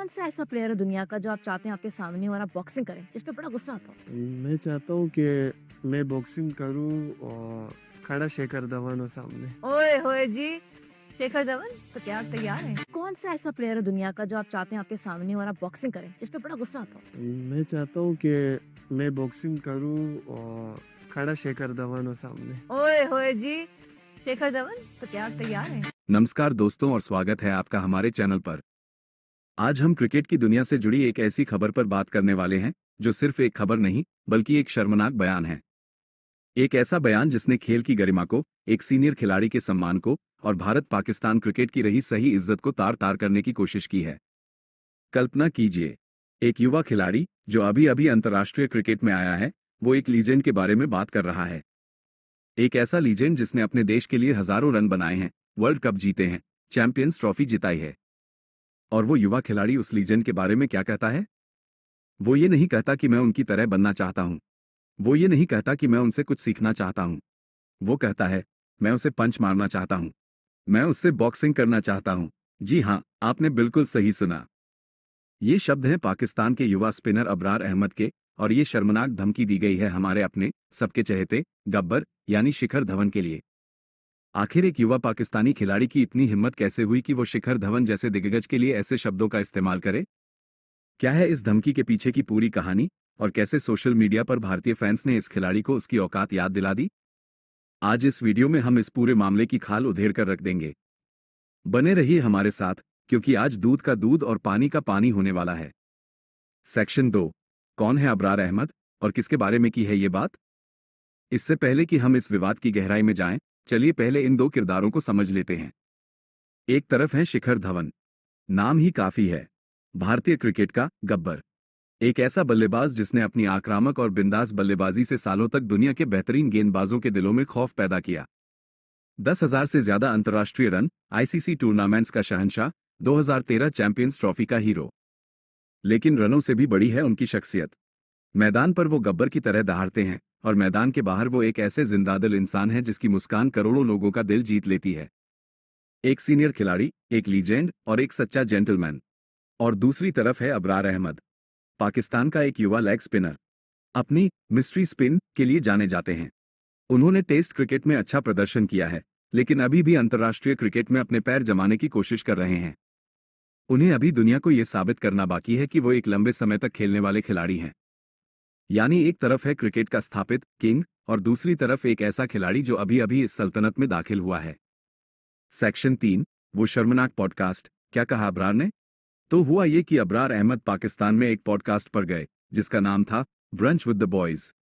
कौन सा ऐसा प्लेयर है दुनिया का जो आप चाहते हैं आपके सामने हो और आप बॉक्सिंग करें जिस पे बड़ा गुस्सा आता हो? मैं चाहता हूँ कि मैं बॉक्सिंग करूँ और खड़ा शेखर धवन हो सामने। ओए होए जी, शेखर धवन तो क्या आप तैयार हैं? कौन सा ऐसा प्लेयर है दुनिया का जो आप चाहते हैं आपके सामने हो और आप बॉक्सिंग करें जिस पे बड़ा गुस्सा आता हो? मैं चाहता हूँ कि मैं बॉक्सिंग करूँ और खड़ा शेखर धवन हो सामने। ओए होए जी, शेखर धवन तो क्या आप तैयार हैं? नमस्कार दोस्तों और स्वागत है आपका हमारे चैनल पर। आज हम क्रिकेट की दुनिया से जुड़ी एक ऐसी खबर पर बात करने वाले हैं जो सिर्फ एक खबर नहीं बल्कि एक शर्मनाक बयान है। एक ऐसा बयान जिसने खेल की गरिमा को, एक सीनियर खिलाड़ी के सम्मान को और भारत पाकिस्तान क्रिकेट की रही सही इज्जत को तार तार करने की कोशिश की है। कल्पना कीजिए, एक युवा खिलाड़ी जो अभी अभी अंतर्राष्ट्रीय क्रिकेट में आया है, वो एक लीजेंड के बारे में बात कर रहा है। एक ऐसा लीजेंड जिसने अपने देश के लिए हजारों रन बनाए हैं, वर्ल्ड कप जीते हैं, चैंपियंस ट्रॉफी जिताई है। और वो युवा खिलाड़ी उस लीजेंड के बारे में क्या कहता है? वो ये नहीं कहता कि मैं उनकी तरह बनना चाहता हूं। वो ये नहीं कहता कि मैं उनसे कुछ सीखना चाहता हूं। वो कहता है, मैं उसे पंच मारना चाहता हूं। मैं उससे बॉक्सिंग करना चाहता हूं। जी हां, आपने बिल्कुल सही सुना। ये शब्द हैं पाकिस्तान के युवा स्पिनर अबरार अहमद के, और ये शर्मनाक धमकी दी गई है हमारे अपने, सबके चहेते, गब्बर, यानी शिखर धवन के लिए। आखिर एक युवा पाकिस्तानी खिलाड़ी की इतनी हिम्मत कैसे हुई कि वो शिखर धवन जैसे दिग्गज के लिए ऐसे शब्दों का इस्तेमाल करे? क्या है इस धमकी के पीछे की पूरी कहानी, और कैसे सोशल मीडिया पर भारतीय फैंस ने इस खिलाड़ी को उसकी औकात याद दिला दी? आज इस वीडियो में हम इस पूरे मामले की खाल उधेड़ कर रख देंगे। बने रहिए हमारे साथ, क्योंकि आज दूध का दूध और पानी का पानी होने वाला है। सेक्शन 2। कौन है अबरार अहमद और किसके बारे में की है ये बात? इससे पहले कि हम इस विवाद की गहराई में जाएं, चलिए पहले इन दो किरदारों को समझ लेते हैं। एक तरफ है शिखर धवन। नाम ही काफी है। भारतीय क्रिकेट का गब्बर। एक ऐसा बल्लेबाज जिसने अपनी आक्रामक और बिंदास बल्लेबाजी से सालों तक दुनिया के बेहतरीन गेंदबाजों के दिलों में खौफ पैदा किया। 10,000 से ज्यादा अंतर्राष्ट्रीय रन, आईसीसी टूर्नामेंट्स का शहंशाह, 2013 चैंपियंस ट्रॉफी का हीरो। लेकिन रनों से भी बड़ी है उनकी शख्सियत। मैदान पर वो गब्बर की तरह दहाड़ते हैं, और मैदान के बाहर वो एक ऐसे जिंदादिल इंसान है जिसकी मुस्कान करोड़ों लोगों का दिल जीत लेती है। एक सीनियर खिलाड़ी, एक लीजेंड और एक सच्चा जेंटलमैन। और दूसरी तरफ है अबरार अहमद, पाकिस्तान का एक युवा लेग स्पिनर। अपनी मिस्ट्री स्पिन के लिए जाने जाते हैं। उन्होंने टेस्ट क्रिकेट में अच्छा प्रदर्शन किया है, लेकिन अभी भी अंतर्राष्ट्रीय क्रिकेट में अपने पैर जमाने की कोशिश कर रहे हैं। उन्हें अभी दुनिया को यह साबित करना बाकी है कि वो एक लंबे समय तक खेलने वाले खिलाड़ी हैं। यानी एक तरफ है क्रिकेट का स्थापित किंग, और दूसरी तरफ एक ऐसा खिलाड़ी जो अभी अभी इस सल्तनत में दाखिल हुआ है। सेक्शन 3। वो शर्मनाक पॉडकास्ट। क्या कहा अबरार ने? तो हुआ ये कि अबरार अहमद पाकिस्तान में एक पॉडकास्ट पर गए जिसका नाम था ब्रंच विद द बॉयज।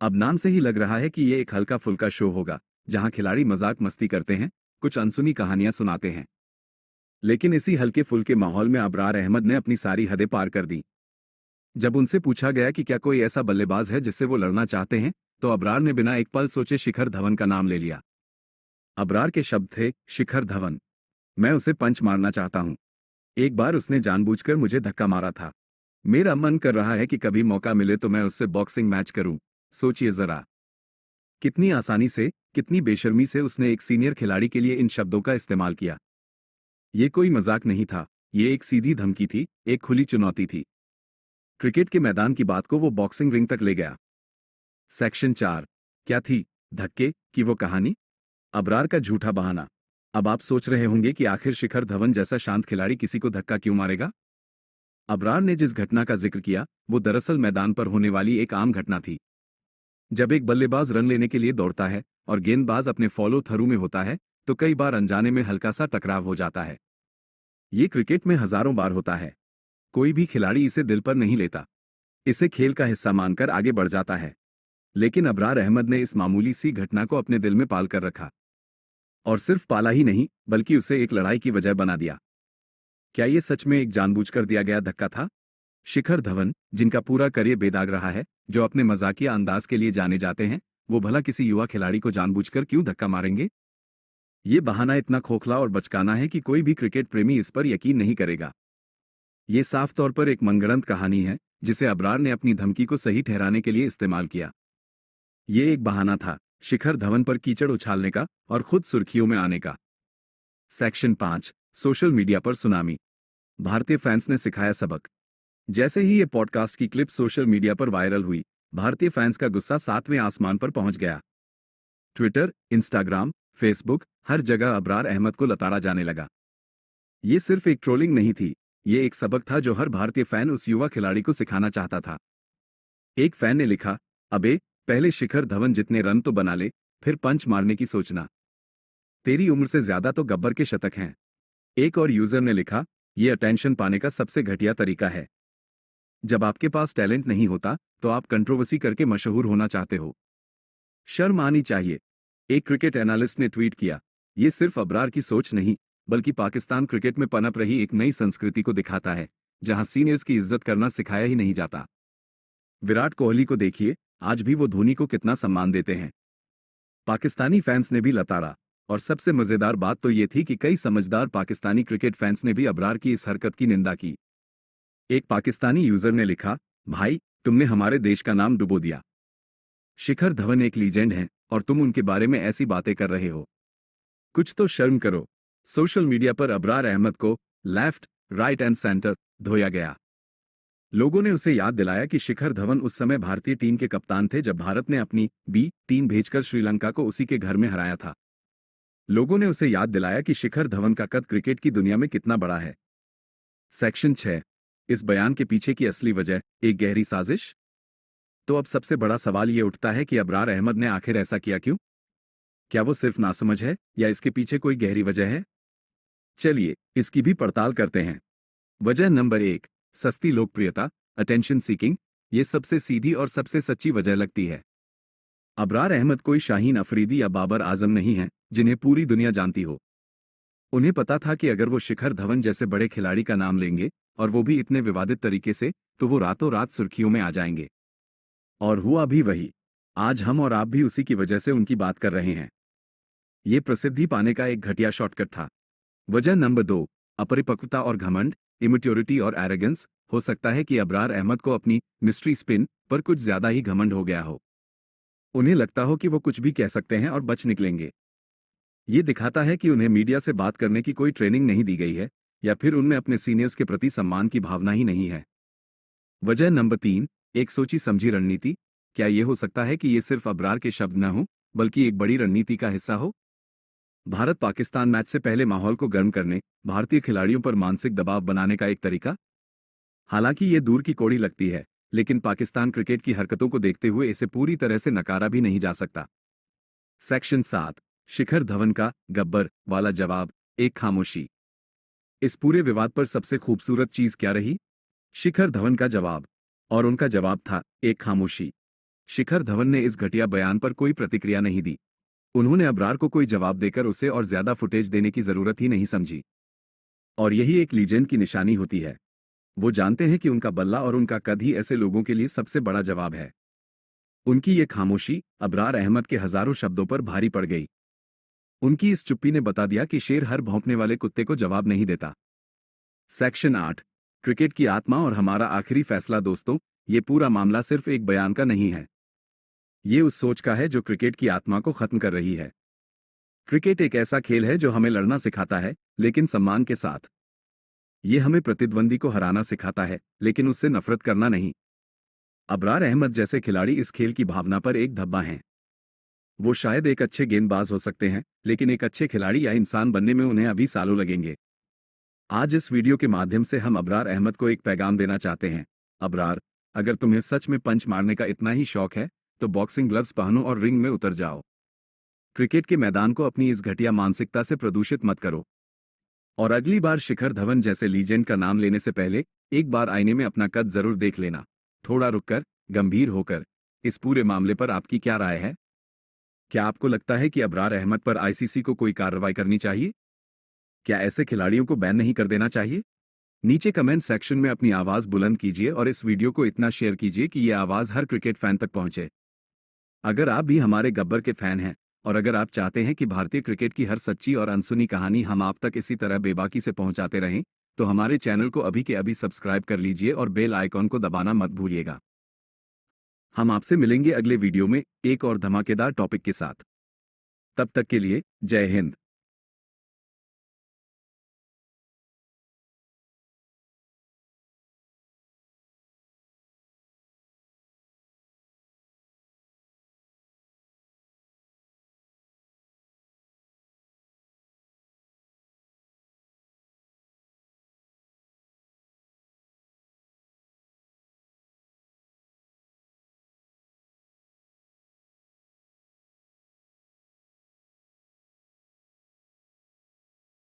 अब नाम से ही लग रहा है कि ये एक हल्का फुल्का शो होगा, जहां खिलाड़ी मजाक मस्ती करते हैं, कुछ अनसुनी कहानियां सुनाते हैं। लेकिन इसी हल्के फुल्के माहौल में अबरार अहमद ने अपनी सारी हदें पार कर दी। जब उनसे पूछा गया कि क्या कोई ऐसा बल्लेबाज है जिससे वो लड़ना चाहते हैं, तो अबरार ने बिना एक पल सोचे शिखर धवन का नाम ले लिया। अबरार के शब्द थे, शिखर धवन। मैं उसे पंच मारना चाहता हूं। एक बार उसने जानबूझकर मुझे धक्का मारा था। मेरा मन कर रहा है कि कभी मौका मिले तो मैं उससे बॉक्सिंग मैच करूं। सोचिए जरा, कितनी आसानी से, कितनी बेशर्मी से उसने एक सीनियर खिलाड़ी के लिए इन शब्दों का इस्तेमाल किया। ये कोई मजाक नहीं था, ये एक सीधी धमकी थी, एक खुली चुनौती थी। क्रिकेट के मैदान की बात को वो बॉक्सिंग रिंग तक ले गया। सेक्शन 4। क्या थी धक्के की वो कहानी? अबरार का झूठा बहाना। अब आप सोच रहे होंगे कि आखिर शिखर धवन जैसा शांत खिलाड़ी किसी को धक्का क्यों मारेगा? अबरार ने जिस घटना का जिक्र किया, वो दरअसल मैदान पर होने वाली एक आम घटना थी। जब एक बल्लेबाज रन लेने के लिए दौड़ता है और गेंदबाज अपने फॉलो थ्रू में होता है, तो कई बार अनजाने में हल्का सा टकराव हो जाता है। ये क्रिकेट में हजारों बार होता है। कोई भी खिलाड़ी इसे दिल पर नहीं लेता। इसे खेल का हिस्सा मानकर आगे बढ़ जाता है। लेकिन अबरार अहमद ने इस मामूली सी घटना को अपने दिल में पाल कर रखा। और सिर्फ पाला ही नहीं, बल्कि उसे एक लड़ाई की वजह बना दिया। क्या ये सच में एक जानबूझकर दिया गया धक्का था? शिखर धवन, जिनका पूरा करियर बेदाग रहा है, जो अपने मजाकिया अंदाज के लिए जाने जाते हैं, वो भला किसी युवा खिलाड़ी को जानबूझकर क्यों धक्का मारेंगे? ये बहाना इतना खोखला और बचकाना है कि कोई भी क्रिकेट प्रेमी इस पर यकीन नहीं करेगा। ये साफ तौर पर एक मनगढ़ंत कहानी है, जिसे अबरार ने अपनी धमकी को सही ठहराने के लिए इस्तेमाल किया। ये एक बहाना था, शिखर धवन पर कीचड़ उछालने का और खुद सुर्खियों में आने का। सेक्शन 5। सोशल मीडिया पर सुनामी। भारतीय फैंस ने सिखाया सबक। जैसे ही ये पॉडकास्ट की क्लिप सोशल मीडिया पर वायरल हुई, भारतीय फैंस का गुस्सा 7वें आसमान पर पहुंच गया। ट्विटर, इंस्टाग्राम, फेसबुक, हर जगह अबरार अहमद को लताड़ा जाने लगा। ये सिर्फ एक ट्रोलिंग नहीं थी, ये एक सबक था जो हर भारतीय फैन उस युवा खिलाड़ी को सिखाना चाहता था। एक फैन ने लिखा, अबे, पहले शिखर धवन जितने रन तो बना ले, फिर पंच मारने की सोचना। तेरी उम्र से ज्यादा तो गब्बर के शतक हैं। एक और यूजर ने लिखा, ये अटेंशन पाने का सबसे घटिया तरीका है। जब आपके पास टैलेंट नहीं होता, तो आप कंट्रोवर्सी करके मशहूर होना चाहते हो। शर्म आनी चाहिए। एक क्रिकेट एनालिस्ट ने ट्वीट किया, ये सिर्फ अबरार की सोच नहीं, बल्कि पाकिस्तान क्रिकेट में पनप रही एक नई संस्कृति को दिखाता है, जहां सीनियर्स की इज्जत करना सिखाया ही नहीं जाता। विराट कोहली को देखिए, आज भी वो धोनी को कितना सम्मान देते हैं। पाकिस्तानी फैंस ने भी लताड़ा, और सबसे मजेदार बात तो ये थी कि कई समझदार पाकिस्तानी क्रिकेट फैंस ने भी अबरार की इस हरकत की निंदा की। एक पाकिस्तानी यूजर ने लिखा, भाई, तुमने हमारे देश का नाम डुबो दिया। शिखर धवन एक लीजेंड हैं, और तुम उनके बारे में ऐसी बातें कर रहे हो। कुछ तो शर्म करो। सोशल मीडिया पर अबरार अहमद को लेफ्ट, राइट एंड सेंटर धोया गया। लोगों ने उसे याद दिलाया कि शिखर धवन उस समय भारतीय टीम के कप्तान थे जब भारत ने अपनी बी टीम भेजकर श्रीलंका को उसी के घर में हराया था। लोगों ने उसे याद दिलाया कि शिखर धवन का कद क्रिकेट की दुनिया में कितना बड़ा है। सेक्शन 6, इस बयान के पीछे की असली वजह, एक गहरी साजिश। तो अब सबसे बड़ा सवाल ये उठता है कि अबरार अहमद ने आखिर ऐसा किया क्यों? क्या वो सिर्फ नासमझ है, या इसके पीछे कोई गहरी वजह है? चलिए, इसकी भी पड़ताल करते हैं। वजह नंबर 1, सस्ती लोकप्रियता, अटेंशन सीकिंग। ये सबसे सीधी और सबसे सच्ची वजह लगती है। अबरार अहमद कोई शाहीन अफरीदी या बाबर आजम नहीं है, जिन्हें पूरी दुनिया जानती हो। उन्हें पता था कि अगर वो शिखर धवन जैसे बड़े खिलाड़ी का नाम लेंगे, और वो भी इतने विवादित तरीके से, तो वो रातों रात सुर्खियों में आ जाएंगे। और हुआ भी वही। आज हम और आप भी उसी की वजह से उनकी बात कर रहे हैं। ये प्रसिद्धि पाने का एक घटिया शॉर्टकट था। वजह नंबर 2, अपरिपक्वता और घमंड, इमेच्योरिटी और एरोगेंस। हो सकता है कि अबरार अहमद को अपनी मिस्ट्री स्पिन पर कुछ ज्यादा ही घमंड हो गया हो। उन्हें लगता हो कि वो कुछ भी कह सकते हैं और बच निकलेंगे। ये दिखाता है कि उन्हें मीडिया से बात करने की कोई ट्रेनिंग नहीं दी गई है, या फिर उनमें अपने सीनियर्स के प्रति सम्मान की भावना ही नहीं है। वजह नंबर 3, एक सोची समझी रणनीति। क्या ये हो सकता है कि ये सिर्फ अबरार के शब्द न हो, बल्कि एक बड़ी रणनीति का हिस्सा हो? भारत पाकिस्तान मैच से पहले माहौल को गर्म करने, भारतीय खिलाड़ियों पर मानसिक दबाव बनाने का एक तरीका। हालांकि ये दूर की कौड़ी लगती है, लेकिन पाकिस्तान क्रिकेट की हरकतों को देखते हुए इसे पूरी तरह से नकारा भी नहीं जा सकता। सेक्शन 7, शिखर धवन का गब्बर वाला जवाब, एक खामोशी। इस पूरे विवाद पर सबसे खूबसूरत चीज क्या रही? शिखर धवन का जवाब। और उनका जवाब था, एक खामोशी। शिखर धवन ने इस घटिया बयान पर कोई प्रतिक्रिया नहीं दी। उन्होंने अबरार को कोई जवाब देकर उसे और ज्यादा फुटेज देने की जरूरत ही नहीं समझी। और यही एक लीजेंड की निशानी होती है। वो जानते हैं कि उनका बल्ला और उनका कद ही ऐसे लोगों के लिए सबसे बड़ा जवाब है। उनकी ये खामोशी अबरार अहमद के हजारों शब्दों पर भारी पड़ गई। उनकी इस चुप्पी ने बता दिया कि शेर हर भौंकने वाले कुत्ते को जवाब नहीं देता। सेक्शन 8, क्रिकेट की आत्मा और हमारा आखिरी फैसला। दोस्तों, ये पूरा मामला सिर्फ एक बयान का नहीं है। ये उस सोच का है जो क्रिकेट की आत्मा को खत्म कर रही है। क्रिकेट एक ऐसा खेल है जो हमें लड़ना सिखाता है, लेकिन सम्मान के साथ। ये हमें प्रतिद्वंदी को हराना सिखाता है, लेकिन उससे नफरत करना नहीं। अबरार अहमद जैसे खिलाड़ी इस खेल की भावना पर एक धब्बा हैं। वो शायद एक अच्छे गेंदबाज हो सकते हैं, लेकिन एक अच्छे खिलाड़ी या इंसान बनने में उन्हें अभी सालों लगेंगे। आज इस वीडियो के माध्यम से हम अबरार अहमद को एक पैगाम देना चाहते हैं। अबरार, अगर तुम्हें सच में पंच मारने का इतना ही शौक है, तो बॉक्सिंग ग्लव्स पहनो और रिंग में उतर जाओ। क्रिकेट के मैदान को अपनी इस घटिया मानसिकता से प्रदूषित मत करो। और अगली बार शिखर धवन जैसे लीजेंड का नाम लेने से पहले एक बार आईने में अपना कद जरूर देख लेना। थोड़ा रुककर, गंभीर होकर। इस पूरे मामले पर आपकी क्या राय है? क्या आपको लगता है कि अबरार अहमद पर आईसीसी को कोई कार्रवाई करनी चाहिए? क्या ऐसे खिलाड़ियों को बैन नहीं कर देना चाहिए? नीचे कमेंट सेक्शन में अपनी आवाज बुलंद कीजिए और इस वीडियो को इतना शेयर कीजिए कि यह आवाज हर क्रिकेट फैन तक पहुंचे। अगर आप भी हमारे गब्बर के फैन हैं, और अगर आप चाहते हैं कि भारतीय क्रिकेट की हर सच्ची और अनसुनी कहानी हम आप तक इसी तरह बेबाकी से पहुंचाते रहें, तो हमारे चैनल को अभी के अभी सब्सक्राइब कर लीजिए और बेल आइकॉन को दबाना मत भूलिएगा। हम आपसे मिलेंगे अगले वीडियो में एक और धमाकेदार टॉपिक के साथ। तब तक के लिए जय हिंद।